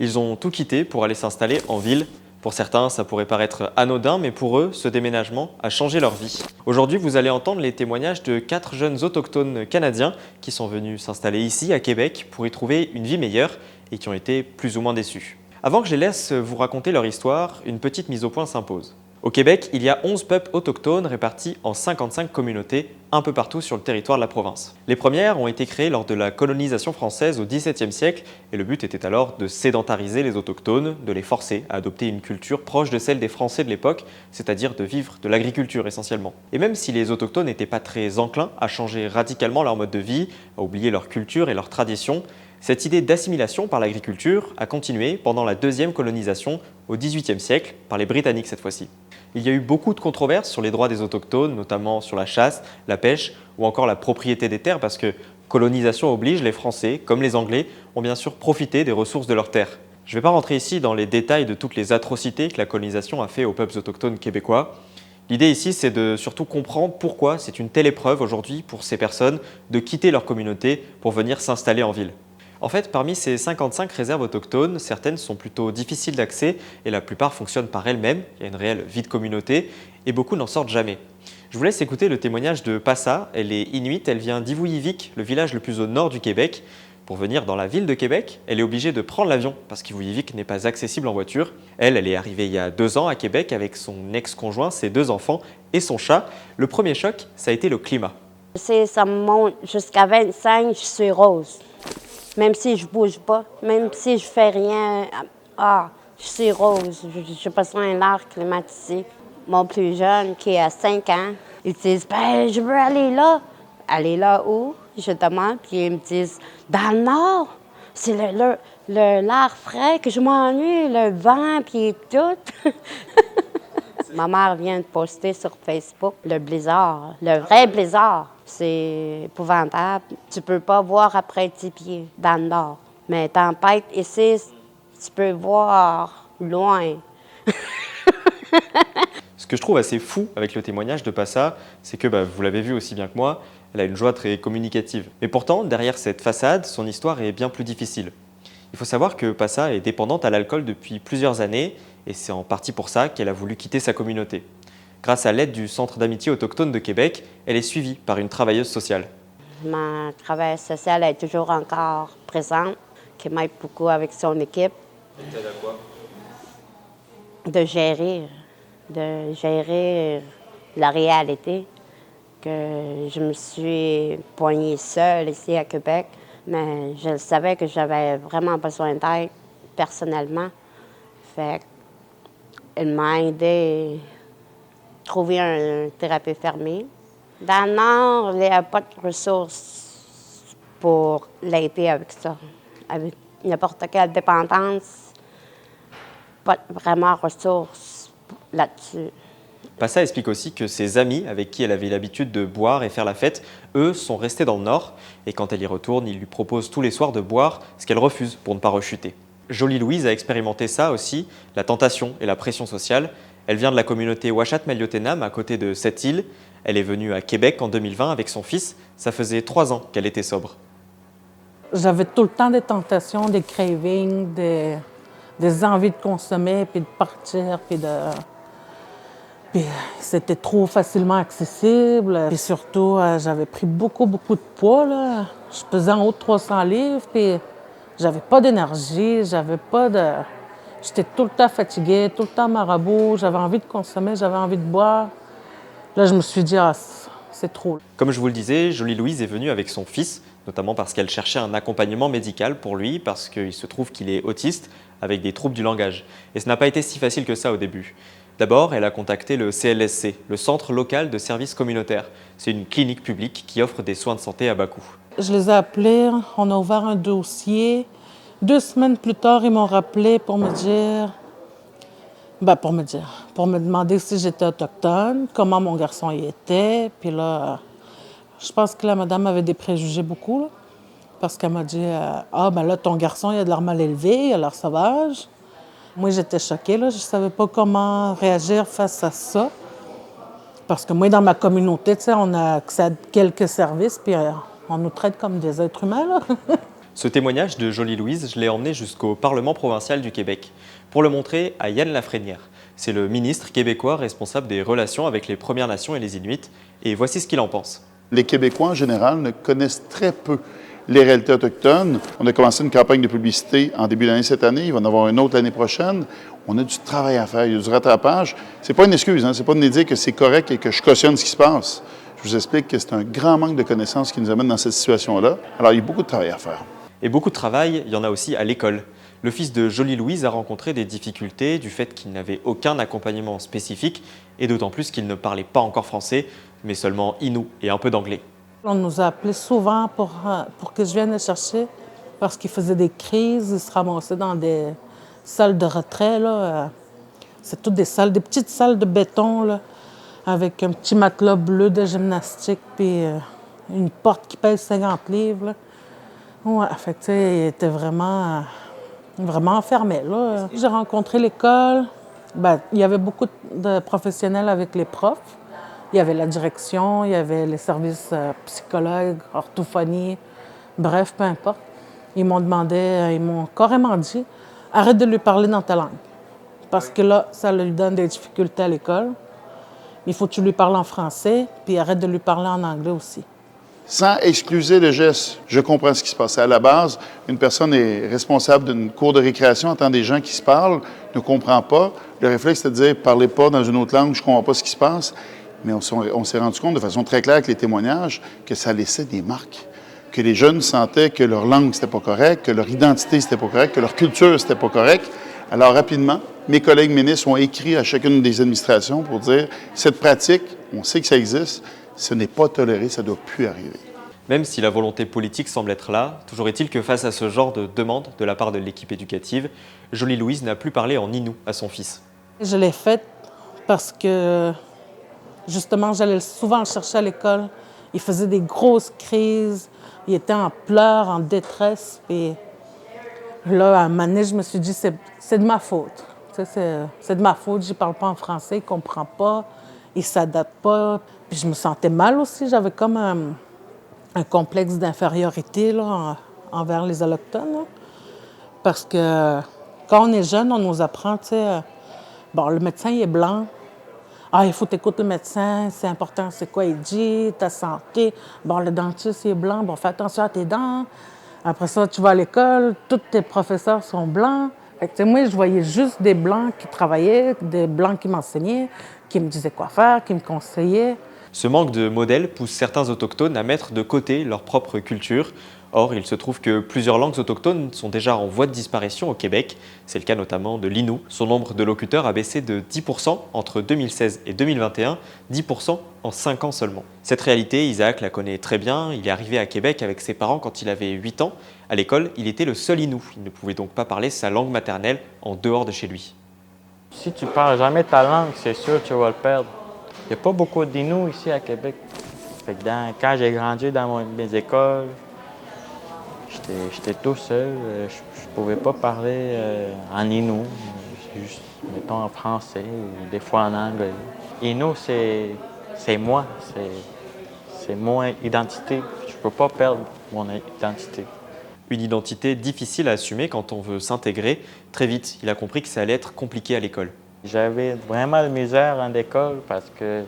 Ils ont tout quitté pour aller s'installer en ville. Pour certains, ça pourrait paraître anodin, mais pour eux, ce déménagement a changé leur vie. Aujourd'hui, vous allez entendre les témoignages de 4 jeunes autochtones canadiens qui sont venus s'installer ici, à Québec, pour y trouver une vie meilleure et qui ont été plus ou moins déçus. Avant que je les laisse vous raconter leur histoire, une petite mise au point s'impose. Au Québec, il y a 11 peuples autochtones répartis en 55 communautés un peu partout sur le territoire de la province. Les premières ont été créées lors de la colonisation française au XVIIe siècle et le but était alors de sédentariser les autochtones, de les forcer à adopter une culture proche de celle des Français de l'époque, c'est-à-dire de vivre de l'agriculture essentiellement. Et même si les autochtones n'étaient pas très enclins à changer radicalement leur mode de vie, à oublier leur culture et leurs traditions, cette idée d'assimilation par l'agriculture a continué pendant la deuxième colonisation au XVIIIe siècle, par les Britanniques cette fois-ci. Il y a eu beaucoup de controverses sur les droits des autochtones, notamment sur la chasse, la pêche ou encore la propriété des terres parce que colonisation oblige, les Français, comme les Anglais, ont bien sûr profité des ressources de leurs terres. Je ne vais pas rentrer ici dans les détails de toutes les atrocités que la colonisation a fait aux peuples autochtones québécois. L'idée ici, c'est de surtout comprendre pourquoi c'est une telle épreuve aujourd'hui pour ces personnes de quitter leur communauté pour venir s'installer en ville. En fait, parmi ces 55 réserves autochtones, certaines sont plutôt difficiles d'accès et la plupart fonctionnent par elles-mêmes. Il y a une réelle vie de communauté et beaucoup n'en sortent jamais. Je vous laisse écouter le témoignage de Passa. Elle est inuite, elle vient d'Ivuyivik, le village le plus au nord du Québec. Pour venir dans la ville de Québec, elle est obligée de prendre l'avion parce qu'Ivuyivik n'est pas accessible en voiture. Elle est arrivée il y a 2 ans à Québec avec son ex-conjoint, ses 2 enfants et son chat. Le premier choc, ça a été le climat. Ça monte jusqu'à 25, je suis rose. Même si je bouge pas, même si je fais rien, je suis rose. J'ai besoin d'un air climatisé. Mon plus jeune, qui a 5 ans, ils disent ben, je veux aller là. Aller là où? Je demande, puis ils me disent dans le nord. C'est l'air frais que je m'ennuie, le vent, puis tout. Ma mère vient de poster sur Facebook le blizzard, le vrai blizzard. C'est épouvantable. Tu peux pas voir après 10 pieds dans le nord. Mais tempête ici, tu peux voir loin. Ce que je trouve assez fou avec le témoignage de Passa, c'est que, vous l'avez vu aussi bien que moi, elle a une joie très communicative. Mais pourtant, derrière cette façade, son histoire est bien plus difficile. Il faut savoir que Passa est dépendante à l'alcool depuis plusieurs années et c'est en partie pour ça qu'elle a voulu quitter sa communauté. Grâce à l'aide du Centre d'amitié autochtone de Québec, elle est suivie par une travailleuse sociale. Ma travailleuse sociale est toujours encore présente, qui m'aide beaucoup avec son équipe. Elle t'aide à quoi? De gérer la réalité. Que je me suis poignée seule ici à Québec, mais je savais que j'avais vraiment besoin d'aide personnellement. Fait qu'elle m'a aidé à trouver un thérapie fermée. Dans le Nord, il n'y a pas de ressources pour l'aider avec ça. Avec n'importe quelle dépendance, pas vraiment de ressources là-dessus. Passa explique aussi que ses amis, avec qui elle avait l'habitude de boire et faire la fête, eux sont restés dans le Nord et quand elle y retourne, ils lui proposent tous les soirs de boire, ce qu'elle refuse pour ne pas rechuter. Jolie Louise a expérimenté ça aussi, la tentation et la pression sociale. Elle vient de la communauté Ouachat-Maliotenam à côté de cette île. Elle est venue à Québec en 2020 avec son fils. Ça faisait 3 ans qu'elle était sobre. J'avais tout le temps des tentations, des cravings, des envies de consommer, puis de partir, puis c'était trop facilement accessible. Puis surtout, j'avais pris beaucoup de poids, là. Je pesais en haut de 300 livres, puis j'avais pas d'énergie, J'étais tout le temps fatiguée, tout le temps marabout, j'avais envie de consommer, j'avais envie de boire. Là, je me suis dit, c'est trop. Comme je vous le disais, Jolie Louise est venue avec son fils, notamment parce qu'elle cherchait un accompagnement médical pour lui, parce qu'il se trouve qu'il est autiste avec des troubles du langage. Et ce n'a pas été si facile que ça au début. D'abord, elle a contacté le CLSC, le Centre local de services communautaires. C'est une clinique publique qui offre des soins de santé à bas coût. Je les ai appelés, on a ouvert un dossier. 2 semaines plus tard, ils m'ont rappelé pour me demander si j'étais autochtone, comment mon garçon y était. Puis là, je pense que la madame avait des préjugés beaucoup, là, parce qu'elle m'a dit là, ton garçon, il a de l'air mal élevé, il a l'air sauvage. Moi, j'étais choquée, là. Je ne savais pas comment réagir face à ça. Parce que moi, dans ma communauté, on a accès à quelques services, puis on nous traite comme des êtres humains, là. Ce témoignage de Jolie Louise, je l'ai emmené jusqu'au Parlement provincial du Québec pour le montrer à Yann Lafrenière. C'est le ministre québécois responsable des relations avec les Premières Nations et les Inuits. Et voici ce qu'il en pense. Les Québécois, en général, ne connaissent très peu les réalités autochtones. On a commencé une campagne de publicité en début d'année cette année. Il va en avoir une autre l'année prochaine. On a du travail à faire, il y a du rattrapage. C'est pas une excuse, hein? C'est pas de dire que c'est correct et que je cautionne ce qui se passe. Je vous explique que c'est un grand manque de connaissances qui nous amène dans cette situation-là. Alors, il y a beaucoup de travail à faire. Et beaucoup de travail, il y en a aussi à l'école. Le fils de Jolie Louise a rencontré des difficultés du fait qu'il n'avait aucun accompagnement spécifique et d'autant plus qu'il ne parlait pas encore français, mais seulement inou et un peu d'anglais. On nous a appelés souvent pour que je vienne le chercher parce qu'il faisait des crises, il se ramassait dans des salles de retrait, là. C'est toutes des salles, des petites salles de béton, là, avec un petit matelas bleu de gymnastique puis une porte qui pèse 50 livres, là. Ouais, fait que, tu sais, il était vraiment enfermé, là. J'ai rencontré l'école. Bien, il y avait beaucoup de professionnels avec les profs. Il y avait la direction, il y avait les services psychologues, orthophonie, bref, peu importe. Ils m'ont carrément dit « Arrête de lui parler dans ta langue. » Parce que là, ça lui donne des difficultés à l'école. Il faut que tu lui parles en français, puis arrête de lui parler en anglais aussi. Sans excuser le geste, je comprends ce qui se passe. À la base, une personne est responsable d'une cour de récréation, entend des gens qui se parlent, ne comprend pas. Le réflexe, c'est de dire « Parlez pas dans une autre langue, je ne comprends pas ce qui se passe. » Mais on s'est rendu compte de façon très claire avec les témoignages que ça laissait des marques, que les jeunes sentaient que leur langue, c'était pas correct, que leur identité, c'était pas correct, que leur culture, c'était pas correct. Alors, rapidement, mes collègues ministres ont écrit à chacune des administrations pour dire « Cette pratique, on sait que ça existe, ce n'est pas toléré, ça ne doit plus arriver. » Même si la volonté politique semble être là, toujours est-il que face à ce genre de demande de la part de l'équipe éducative, Jolie Louise n'a plus parlé en inou à son fils. Je l'ai faite parce que, justement, j'allais souvent le chercher à l'école. Il faisait des grosses crises, il était en pleurs, en détresse. Puis là, à un moment donné, je me suis dit, c'est de ma faute. C'est de ma faute, je ne parle pas en français, il ne comprend pas, il ne s'adapte pas. Puis je me sentais mal aussi, j'avais comme un complexe d'infériorité là, envers les Autochtones. Là. Parce que quand on est jeune, on nous apprend, tu sais, bon, le médecin, il est blanc. Ah, il faut t'écouter le médecin, c'est important, c'est quoi il dit, ta santé. Bon, le dentiste, il est blanc, bon, fais attention à tes dents. Après ça, tu vas à l'école, tous tes professeurs sont blancs. Fait que, moi, je voyais juste des blancs qui travaillaient, des blancs qui m'enseignaient, qui me disaient quoi faire, qui me conseillaient. Ce manque de modèles pousse certains autochtones à mettre de côté leur propre culture. Or, il se trouve que plusieurs langues autochtones sont déjà en voie de disparition au Québec. C'est le cas notamment de l'innu. Son nombre de locuteurs a baissé de 10% entre 2016 et 2021, 10% en 5 ans seulement. Cette réalité, Isaac la connaît très bien. Il est arrivé à Québec avec ses parents quand il avait 8 ans. À l'école, il était le seul innu. Il ne pouvait donc pas parler sa langue maternelle en dehors de chez lui. Si tu parles jamais ta langue, c'est sûr que tu vas le perdre. Il n'y a pas beaucoup d'Inuits ici à Québec. Fait que quand j'ai grandi dans mes écoles, j'étais tout seul. Je ne pouvais pas parler en Innu, juste, mettons, en français ou des fois en anglais. Innu, c'est moi, c'est mon identité. Je ne peux pas perdre mon identité. Une identité difficile à assumer quand on veut s'intégrer. Très vite, il a compris que ça allait être compliqué à l'école. J'avais vraiment de misère en école parce que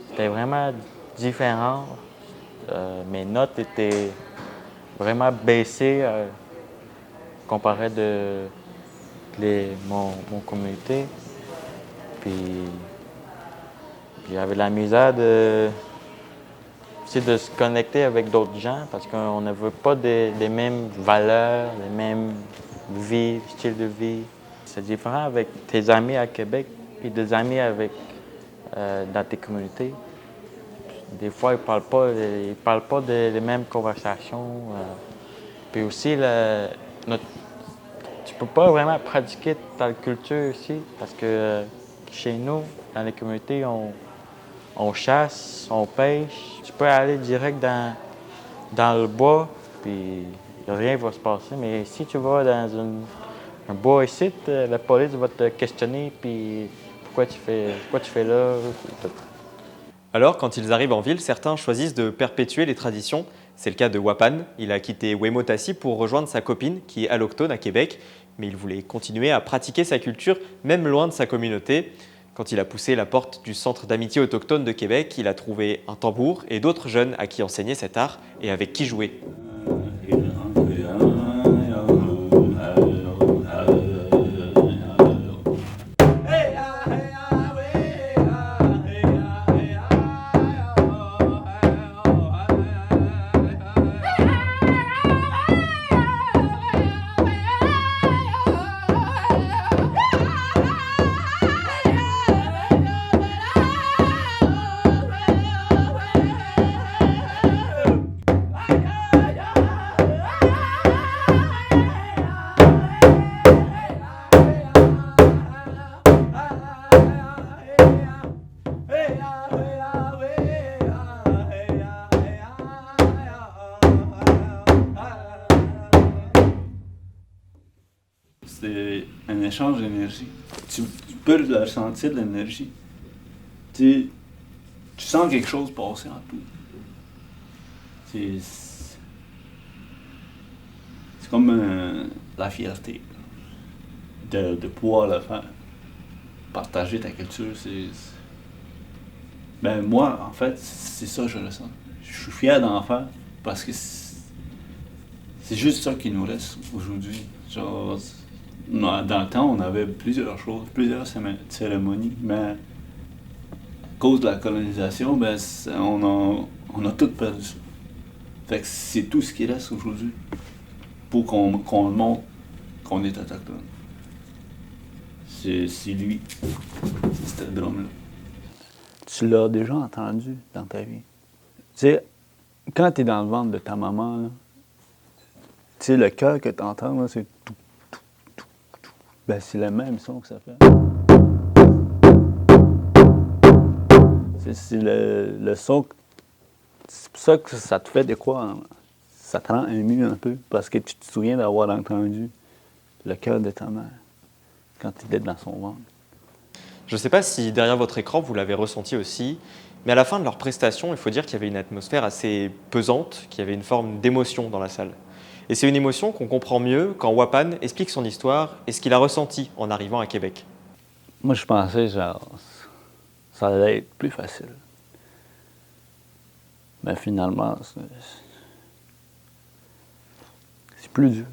c'était vraiment différent. Mes notes étaient vraiment baissées comparé de mon communauté. Puis j'avais la misère aussi de se connecter avec d'autres gens parce qu'on ne veut pas les mêmes valeurs, les mêmes vies, styles de vie. C'est différent avec tes amis à Québec et des amis dans tes communautés. Des fois, ils ne parlent pas des mêmes conversations. Puis aussi, tu ne peux pas vraiment pratiquer ta culture ici parce que chez nous, dans les communautés, on chasse, on pêche. Tu peux aller direct dans le bois, puis rien ne va se passer. Mais si tu vas dans un bois ici, la police va te questionner, puis pourquoi tu fais là? Alors, quand ils arrivent en ville, certains choisissent de perpétuer les traditions, C'est le cas de Wapan. Il a quitté Wemotassi pour rejoindre sa copine qui est allochtone à Québec, mais il voulait continuer à pratiquer sa culture même loin de sa communauté. Quand il a poussé la porte du Centre d'amitié autochtone de Québec, il a trouvé un tambour et d'autres jeunes à qui enseigner cet art et avec qui jouer. C'est un échange d'énergie. Tu peux le ressentir, de l'énergie. Tu sens quelque chose passer en tout. C'est comme la fierté de pouvoir le faire. Partager ta culture, Ben moi, en fait, c'est ça que je ressens. Je suis fier d'en faire parce que c'est juste ça qui nous reste aujourd'hui. Genre, dans le temps, on avait plusieurs choses, plusieurs cérémonies, mais à cause de la colonisation, ben, on a tout perdu ça. Fait que c'est tout ce qui reste aujourd'hui pour qu'on le montre qu'on est autochtone. C'est lui, c'est ce drum-là. Tu l'as déjà entendu dans ta vie. Tu sais, quand tu es dans le ventre de ta maman, là, tu sais, le cœur que tu entends, là, c'est tout. Ben, c'est le même son que ça fait. C'est le son. C'est pour ça que ça te fait de quoi? Hein? Ça te rend ému un peu, parce que tu te souviens d'avoir entendu le cœur de ta mère quand tu étais dans son ventre. Je ne sais pas si derrière votre écran vous l'avez ressenti aussi, mais à la fin de leur prestation, il faut dire qu'il y avait une atmosphère assez pesante, qu'il y avait une forme d'émotion dans la salle. Et c'est une émotion qu'on comprend mieux quand Wapan explique son histoire et ce qu'il a ressenti en arrivant à Québec. Moi, je pensais, genre, ça allait être plus facile. Mais finalement, c'est plus dur.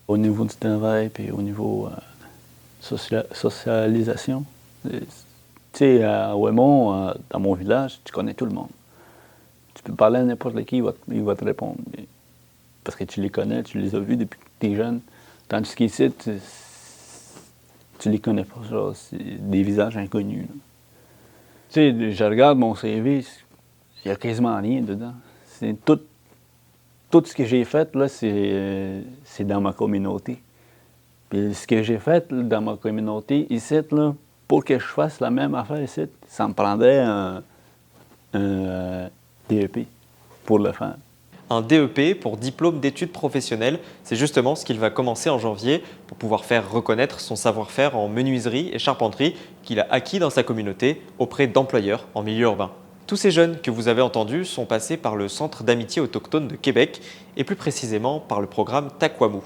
Au niveau du travail, puis au niveau socialisation. Tu sais, à Ouémont, dans mon village, tu connais tout le monde. Tu peux parler à n'importe qui, il va te répondre. Parce que tu les connais, tu les as vus depuis que tu es jeune. Tandis qu'ici, tu les connais pas. C'est des visages inconnus. Là. Tu sais, je regarde mon CV, il n'y a quasiment rien dedans. C'est tout ce que j'ai fait, là, c'est dans ma communauté. Puis ce que j'ai fait là, dans ma communauté, ici, là, pour que je fasse la même affaire ici, ça me prendrait un DEP pour le faire. Un DEP pour diplôme d'études professionnelles, c'est justement ce qu'il va commencer en janvier pour pouvoir faire reconnaître son savoir-faire en menuiserie et charpenterie qu'il a acquis dans sa communauté auprès d'employeurs en milieu urbain. Tous ces jeunes que vous avez entendus sont passés par le Centre d'amitié autochtone de Québec et plus précisément par le programme Takwamou.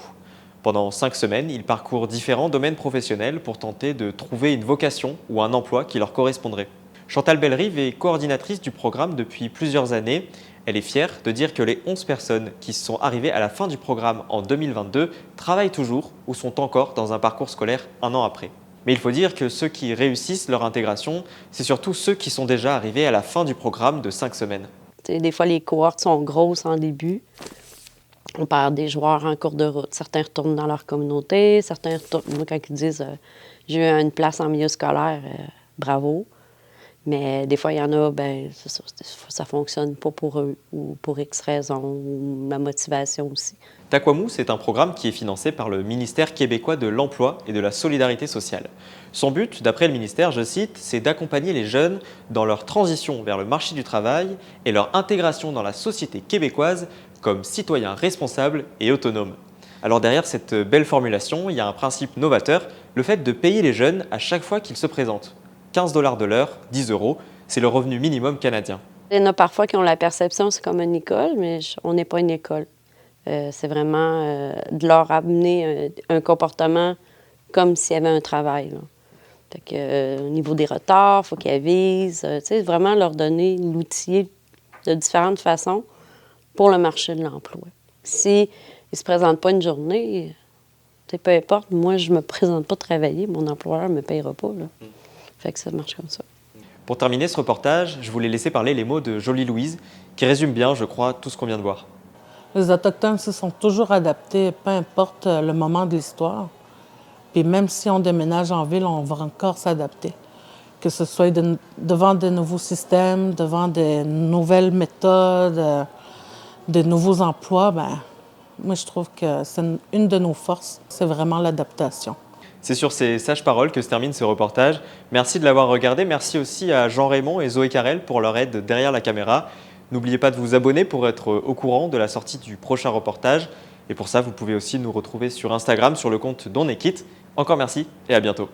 Pendant 5 semaines, ils parcourent différents domaines professionnels pour tenter de trouver une vocation ou un emploi qui leur correspondrait. Chantal Bellerive est coordinatrice du programme depuis plusieurs années. Elle est fière de dire que les 11 personnes qui sont arrivées à la fin du programme en 2022 travaillent toujours ou sont encore dans un parcours scolaire un an après. Mais il faut dire que ceux qui réussissent leur intégration, c'est surtout ceux qui sont déjà arrivés à la fin du programme de 5 semaines. Des fois, les cohortes sont grosses en début. On perd des joueurs en cours de route. Certains retournent dans leur communauté, certains retournent, quand ils disent j'ai eu une place en milieu scolaire, bravo. Mais des fois, il y en a, ben ça ne fonctionne pas pour eux ou pour X raisons, ou la motivation aussi. Takwamou, c'est un programme qui est financé par le ministère québécois de l'Emploi et de la Solidarité sociale. Son but, d'après le ministère, je cite, c'est d'accompagner les jeunes dans leur transition vers le marché du travail et leur intégration dans la société québécoise comme citoyens responsables et autonomes. Alors derrière cette belle formulation, il y a un principe novateur, le fait de payer les jeunes à chaque fois qu'ils se présentent. 15 $ de l'heure, 10 €, c'est le revenu minimum canadien. Il y en a parfois qui ont la perception que c'est comme une école, mais on n'est pas une école. C'est vraiment de leur amener un comportement comme s'il y avait un travail, là. Fait que, au niveau des retards, il faut qu'ils avisent. Vraiment leur donner l'outil de différentes façons pour le marché de l'emploi. S'ils ne se présentent pas une journée, peu importe, moi, je ne me présente pas travailler, mon employeur ne me payera pas, là. Fait que ça marche comme ça. Pour terminer ce reportage, je voulais laisser parler les mots de Jolie Louise, qui résument bien, je crois, tout ce qu'on vient de voir. Les Autochtones se sont toujours adaptés, peu importe le moment de l'histoire. Puis même si on déménage en ville, on va encore s'adapter. Que ce soit devant de nouveaux systèmes, devant de nouvelles méthodes, de nouveaux emplois, moi je trouve que c'est une de nos forces, c'est vraiment l'adaptation. C'est sur ces sages paroles que se termine ce reportage. Merci de l'avoir regardé. Merci aussi à Jean-Raymond et Zoé Carrel pour leur aide derrière la caméra. N'oubliez pas de vous abonner pour être au courant de la sortie du prochain reportage. Et pour ça, vous pouvez aussi nous retrouver sur Instagram, sur le compte d'On est Quitte. Encore merci et à bientôt.